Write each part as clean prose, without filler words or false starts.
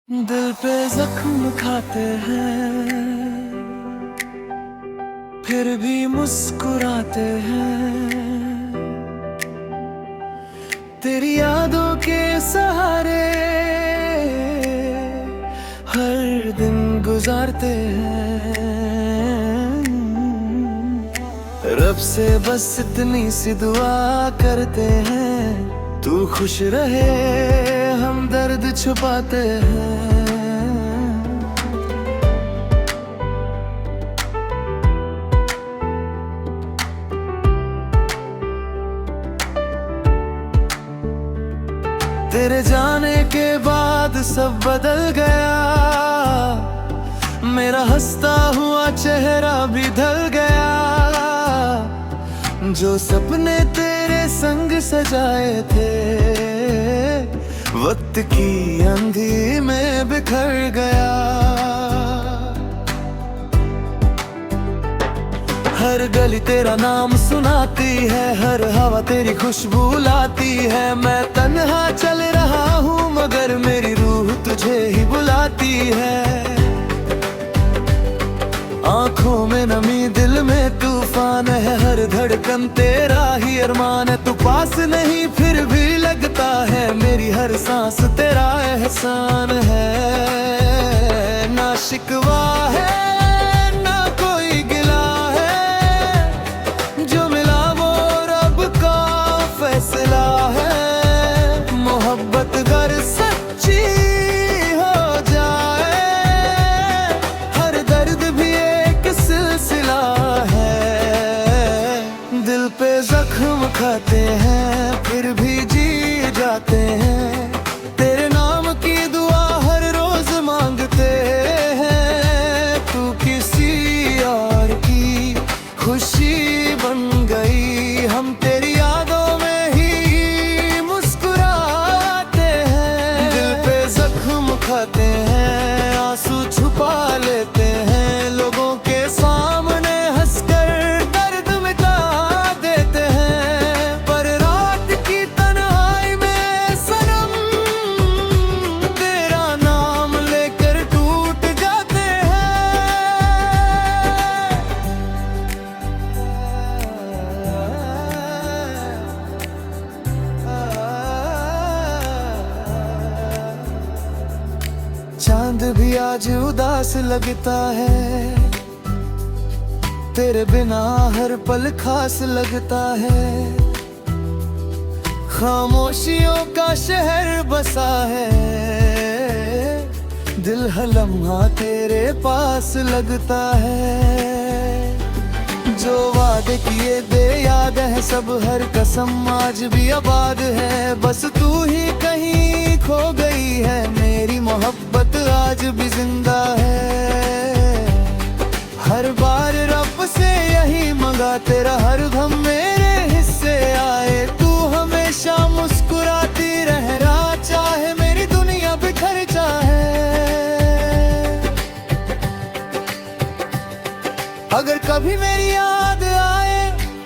दिल पे जख्म खाते हैं, फिर भी मुस्कुराते हैं। तेरी यादों के सहारे हर दिन गुजारते हैं। रब से बस इतनी सी दुआ करते हैं, तू खुश रहे हम दर्द छुपाते हैं। तेरे जाने के बाद सब बदल गया, मेरा हंसता हुआ चेहरा भी ढल गया। जो सपने तेरे संग सजाए थे, वक्त की अंधी में बिखर गया। हर गली तेरा नाम सुनाती है, हर हवा तेरी खुशबू लाती है। मैं तन्हा चल रहा हूँ मगर मेरी रूह तुझे ही बुलाती है। आंखों में नमी दिल में तूफान है, हर धड़कन तेरा ही अरमान है। तू पास नहीं फिर भी लगता है, मेरी हर सांस तेरा एहसान है। ना शिकवा है ना कोई गिला है, जो मिला वो रब का फैसला है। मोहब्बत गर सच्ची हो जाए, हर दर्द भी एक सिलसिला है। दिल पे जख्म खाते हैं, फिर भी जी जाते हैं। तेरे नाम की दुआ हर रोज मांगते हैं। तू किसी और की खुशी बन गई, हम तेरी यादों में ही मुस्कुराते हैं। दिल पे जख्म खाते हैं, आंसू छुपा लेते हैं। लोगों के सामने हंसकर दर्द मिटा देते हैं। पर रात की तन्हाई में सनम, तेरा नाम लेकर टूट जाते हैं। चांद भी आज उदास लगता है, तेरे बिना हर पल खास लगता है। खामोशियों का शहर बसा है, दिल हर लम्हा तेरे पास लगता है। जो वादे किए दे याद है सब, हर कसम आज भी आबाद है। बस तू ही कहीं खो गई है, मेरी मोहब्बत आज भी जिंदा है। हर बार रब से यही मंगा, तेरा हर गम मेरे हिस्से आए। तू हमेशा मुस्कुराती रहना चाहे, मेरी दुनिया बिखर जाए। अगर कभी मेरी याद आए,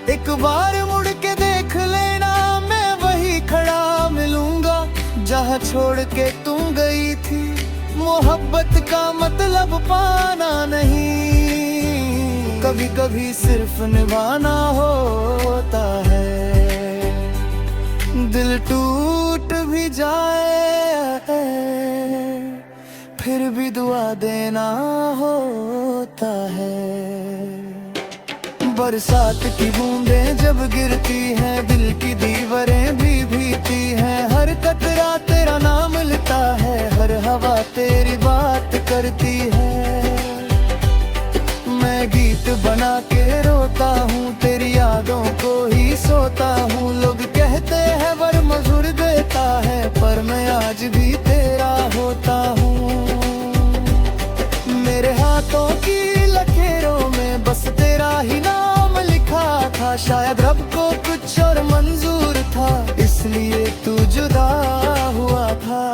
एक बार मुड़ के देख लेना। मैं वही खड़ा मिलूंगा जहाँ छोड़ के तुम गई थी। मोहब्बत का मतलब पाना नहीं, कभी कभी सिर्फ निभाना होता है। दिल टूट भी जाए, फिर भी दुआ देना होता है। बरसात की बूंदें जब गिरती हैं, दिल की दीवारें भी भीगती हैं। हर कतरा तेरा नाम लेता है, हर हवा तेरी बात करती है। मैं गीत बना के रोता हूँ, तेरी यादों को ही सोता हूँ। लोग कहते हैं वर मधुर देता है, पर मैं आज भी तेरा होता हूँ। मेरे हाथों की लकीरों में बस तेरा ही नाम लिखा था। शायद रब को कुछ और मंजूर था, इसलिए तू जुदा हुआ था।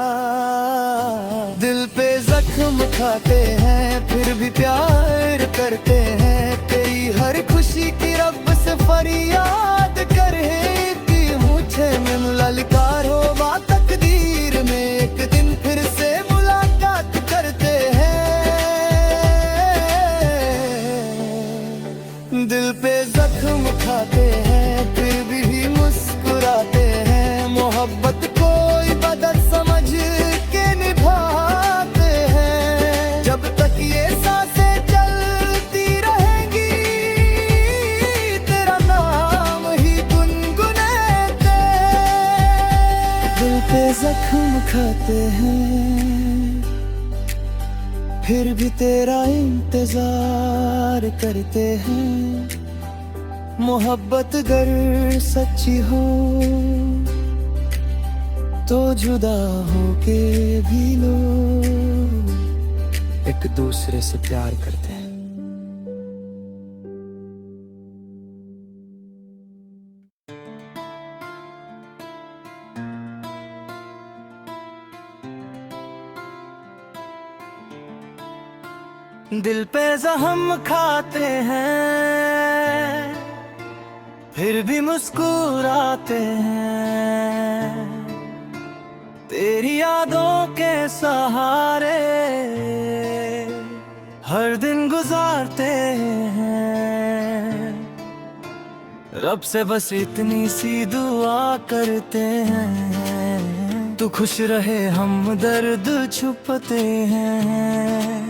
दिल पे जख्म खाते हैं, फिर भी प्यार करते हैं। तेरी हर खुशी की रब से फरियाद करे कि मुझे में ललकार हो। तकदीर में एक दिन फिर से मुलाकात जाते हैं, फिर भी तेरा इंतजार करते हैं। मोहब्बत अगर सच्ची हो तो जुदा होके भी लोग एक दूसरे से प्यार करते हैं। दिल पे जख्म खाते हैं, फिर भी मुस्कुराते हैं। तेरी यादों के सहारे हर दिन गुजारते हैं। रब से बस इतनी सी दुआ करते हैं, तू खुश रहे हम दर्द छुपते हैं।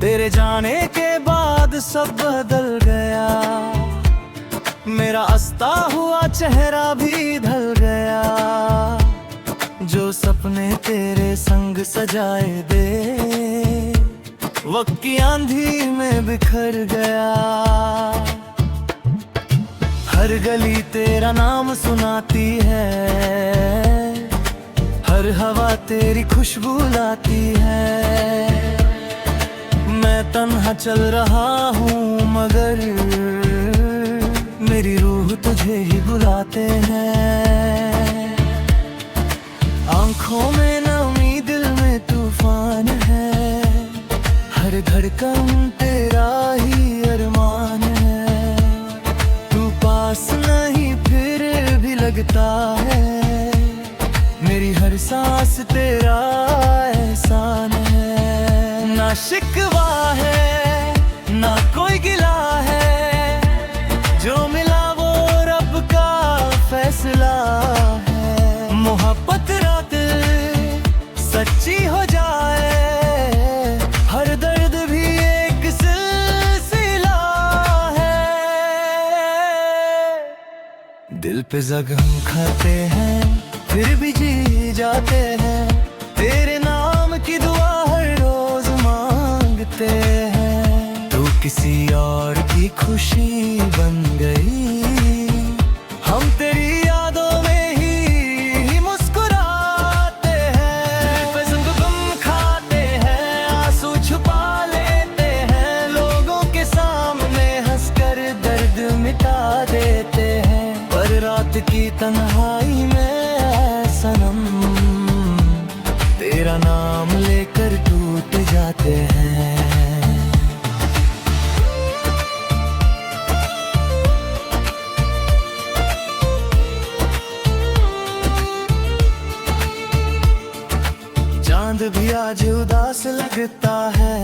तेरे जाने के बाद सब बदल गया, मेरा हंसता हुआ चेहरा भी ढल गया। जो सपने तेरे संग सजाए दे वक्त की आंधी में बिखर गया। हर गली तेरा नाम सुनाती है, हर हवा तेरी खुशबू लाती है। मैं तन्हा चल रहा हूँ मगर मेरी रूह तुझे ही बुलाते हैं। आंखों में नमी दिल में तूफान है, हर धड़कन तेरा ही अरमान है। तू पास नहीं फिर भी लगता है, मेरी हर सांस तेरा एहसान है। ना शिकवा है ना कोई गिला है, जो मिला वो रब का फैसला है। मोहब्बत रात सच्ची हो जाए, हर दर्द भी एक सिलसिला है। दिल पे जख्म खाते हैं, फिर भी जी जाते हैं। तेरे नाम की दुआ हर रोज मांगते हैं। तू किसी और की खुशी बन गई, हम तेरी यादों में ही मुस्कुराते हैं। दिल पे गम खाते हैं, आंसू छुपा लेते हैं। लोगों के सामने हंसकर दर्द मिटा देते हैं। पर रात की तन्हाई में सनम तेरा नाम लेकर टूट जाते हैं। चांद भी आज उदास लगता है,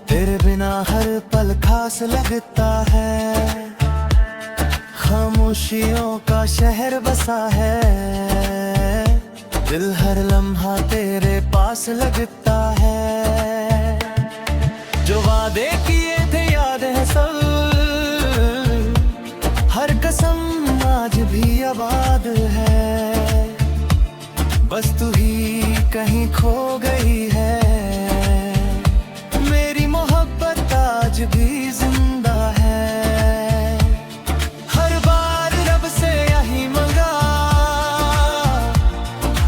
तेरे बिना हर पल खास लगता है। खामोशियों का शहर बसा है, दिल हर लम्हा तेरे पास लगता है। जो वादे किए थे याद है सब, हर कसम आज भी आबाद है। बस तू ही कहीं खो गई है, मेरी मोहब्बत आज भी जिंदा है। हर बार रब से यही मंगा,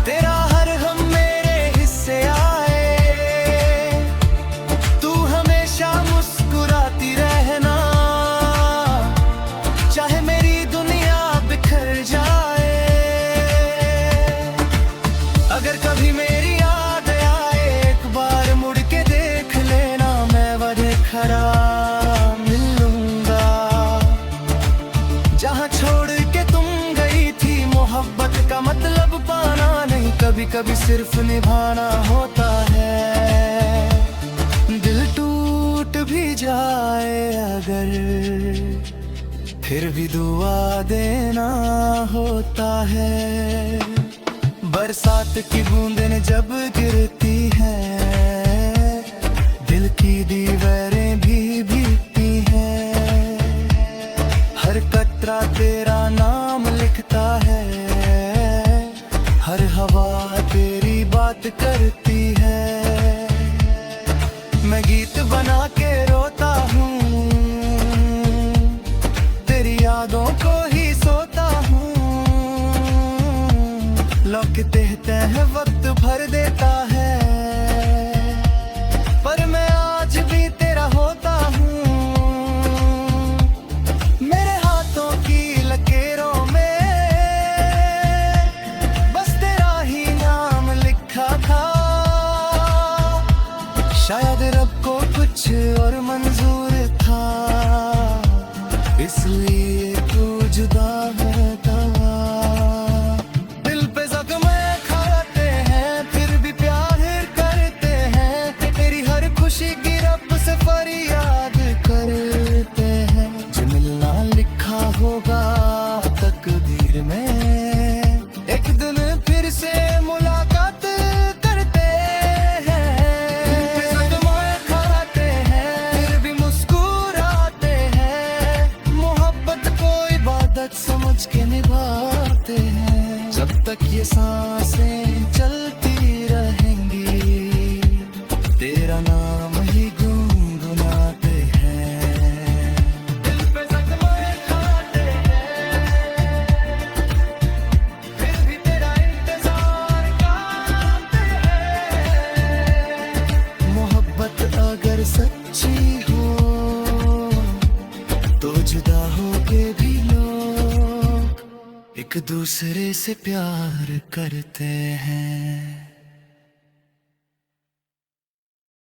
तेरा हर हम मेरे हिस्से आए। तू हमेशा मुस्कुराती रहना, चाहे मेरी दुनिया बिखर जाए। अगर कभी मेरी याद आए एक बार मुड़ के देख लेना, मैं वही खड़ा मिलूंगा जहाँ छोड़ के तुम गई थी। मोहब्बत का मतलब पाना नहीं, कभी कभी सिर्फ निभाना होता है। दिल टूट भी जाए अगर, फिर भी दुआ देना होता है। बरसात की बूंदें जब गिरती है, दिल की की दीवारें भी भीगती हैं, हर कतरा तेरा नाम लिखता है, हर हवा तेरी बात करती है। मैं गीत बना के रोता हूँ, तेरी यादों को ही सोता हूँ। लौटते हैं वक्त भर देता है, पर मैं आज भी तेरा होता हूँ। मेरे हाथों की लकीरों में बस तेरा ही नाम लिखा था। शायद रब को कुछ और मंजूर था, इसलिए तू जुदा होता। दिल पे जख्म खाते हैं, फिर भी प्यार करते हैं। तेरी हर खुशी की रब से फरियाद करते हैं। जो मिलना लिखा होगा तकदीर में, एक दिन फिर से मुलाकात करते हैं। दिल पे जख्म खाते हैं, फिर भी मुस्कुराते हैं। मोहब्बत को इबादत समझ के निभाते हैं। जब तक ये सांसें चलती रहेंगी, तेरा नाम ही गुनगुनाते हैं। दिल पे जख्म खाते हैं, फिर भी तेरा इंतजार करते हैं। मोहब्बत अगर सच्ची हो तो जुदा होके भी लोग एक दूसरे से प्यार करते हैं।